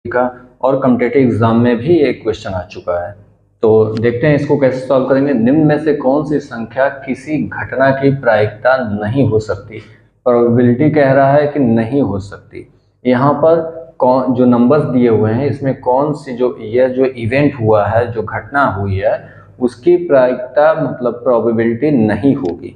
का और competitive exam में भी एक क्वेश्चन आ चुका है। तो देखते हैं इसको कैसे सॉल्व करेंगे। निम्न में से कौन सी संख्या किसी घटना की प्रायिकता नहीं हो सकती। प्रोबेबिलिटी कह रहा है कि नहीं हो सकती। यहाँ पर कौन जो नंबर्स दिए हुए हैं इसमें कौन सी जो इवेंट हुआ है, जो घटना हुई है, उसकी प्रायिकता मतलब प्रोबेबिलिटी नहीं होगी।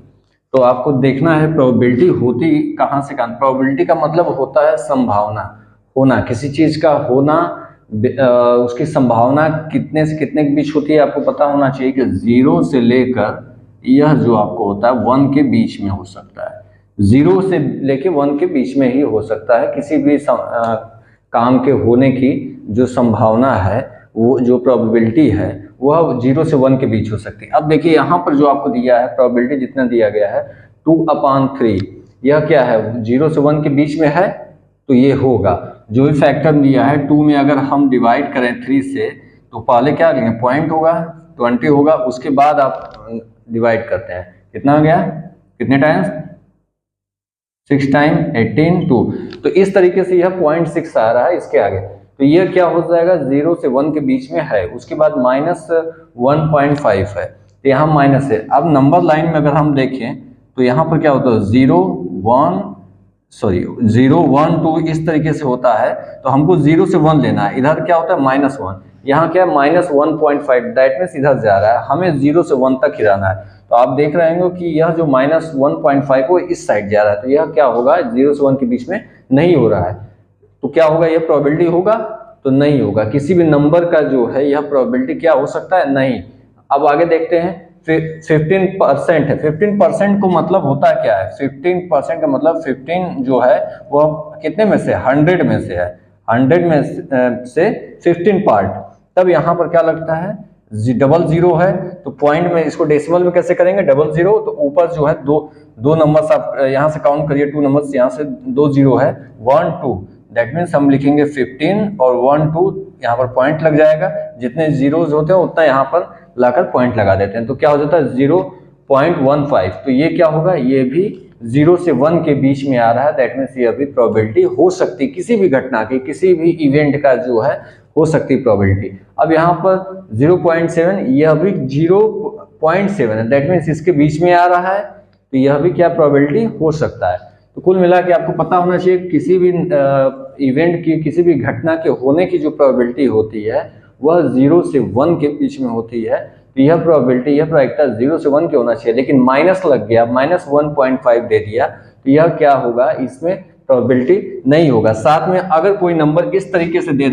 तो आपको देखना है प्रोबेबिलिटी होती कहाँ से कहाँ। प्रोबेबिलिटी का मतलब होता है संभावना होना, किसी चीज का होना। उसकी संभावना कितने से कितने के बीच होती है आपको पता होना चाहिए कि 0 से लेकर यह जो आपको होता है 1 के बीच में हो सकता है। 0 से लेकर 1 के बीच में ही हो सकता है किसी भी काम के होने की जो संभावना है, वो जो प्रोबेबिलिटी है वह 0 से 1 के बीच हो सकती है। अब देखिए यहाँ पर जो आपको दिया है प्रोबेबिलिटी जितना दिया गया है 2/3, यह क्या है 0 से 1 के बीच में है तो ये होगा। जो भी फैक्टर दिया है 2 में अगर हम डिवाइड करें 3 से तो पहले क्या लेंगे पॉइंट होगा 20 होगा, उसके बाद आप डिवाइड करते हैं कितना हो गया, कितने टाइम्स 6 टाइम 18 2। तो इस तरीके से यह 0.6 आ रहा है इसके आगे। तो यह क्या हो जाएगा 0 से 1 के बीच में है, उसके बाद -1.5 है तो यहाँ माइनस है। अब नंबर लाइन में अगर हम देखें तो यहाँ पर क्या होता है 0 1 2 इस तरीके से होता है। तो हमको 0 से 1 लेना है, इधर क्या होता है -1, यहाँ क्या है -1.5, दैट मीन्स इधर जा रहा है, हमें 0 से 1 तक ही रहना है। तो आप देख रहे होंगे कि यह जो -1.5 वो इस साइड जा रहा है, तो यह क्या होगा 0 से 1 के बीच में नहीं हो रहा है। तो क्या होगा यह प्रोबेबिलिटी होगा तो नहीं होगा। किसी भी नंबर का जो है यह प्रोबेबिलिटी क्या हो सकता है नहीं। अब आगे देखते हैं 15% है। 15% को मतलब होता क्या है, 15% का मतलब 15 जो है वह कितने में से 100 में से है, 100 में से 15 पार्ट। तब यहाँ पर क्या लगता है डबल 0 है तो पॉइंट में इसको डेसिमल में कैसे करेंगे डबल 0, तो ऊपर जो है दो नंबर्स आप यहाँ से काउंट करिए, 2 नंबर्स यहाँ से 2 0 है 1 2, दैट मीन्स हम लिखेंगे 15 और 1 2 यहाँ पर पॉइंट लग जाएगा, जितने जीरोज होते हैं उतना यहाँ पर लाकर पॉइंट लगा देते हैं तो क्या हो जाता है 0.15। तो ये क्या होगा ये भी 0 से 1 के बीच में आ रहा है, दैट मीन्स ये भी प्रोबेबिलिटी हो सकती है किसी भी घटना की, किसी भी इवेंट का जो है हो सकती है प्रोबेबिलिटी। अब यहाँ पर 0.7 यह भी 0.7 है, दैट मीन्स इसके बीच में आ रहा है तो यह भी क्या प्रोबेबिलिटी हो सकता है। तो कुल मिला के आपको पता होना चाहिए किसी भी इवेंट की, किसी भी घटना के होने की जो प्रोबेबिलिटी होती है वह 0 से 1 के बीच में होती है। तो यह प्रोबेबिलिटी, यह प्रायिकता 0 से 1 के होना चाहिए, लेकिन माइनस लग गया, -1.5 दे दिया तो यह क्या होगा इसमें प्रोबेबिलिटी नहीं होगा। साथ में अगर कोई नंबर इस तरीके से दे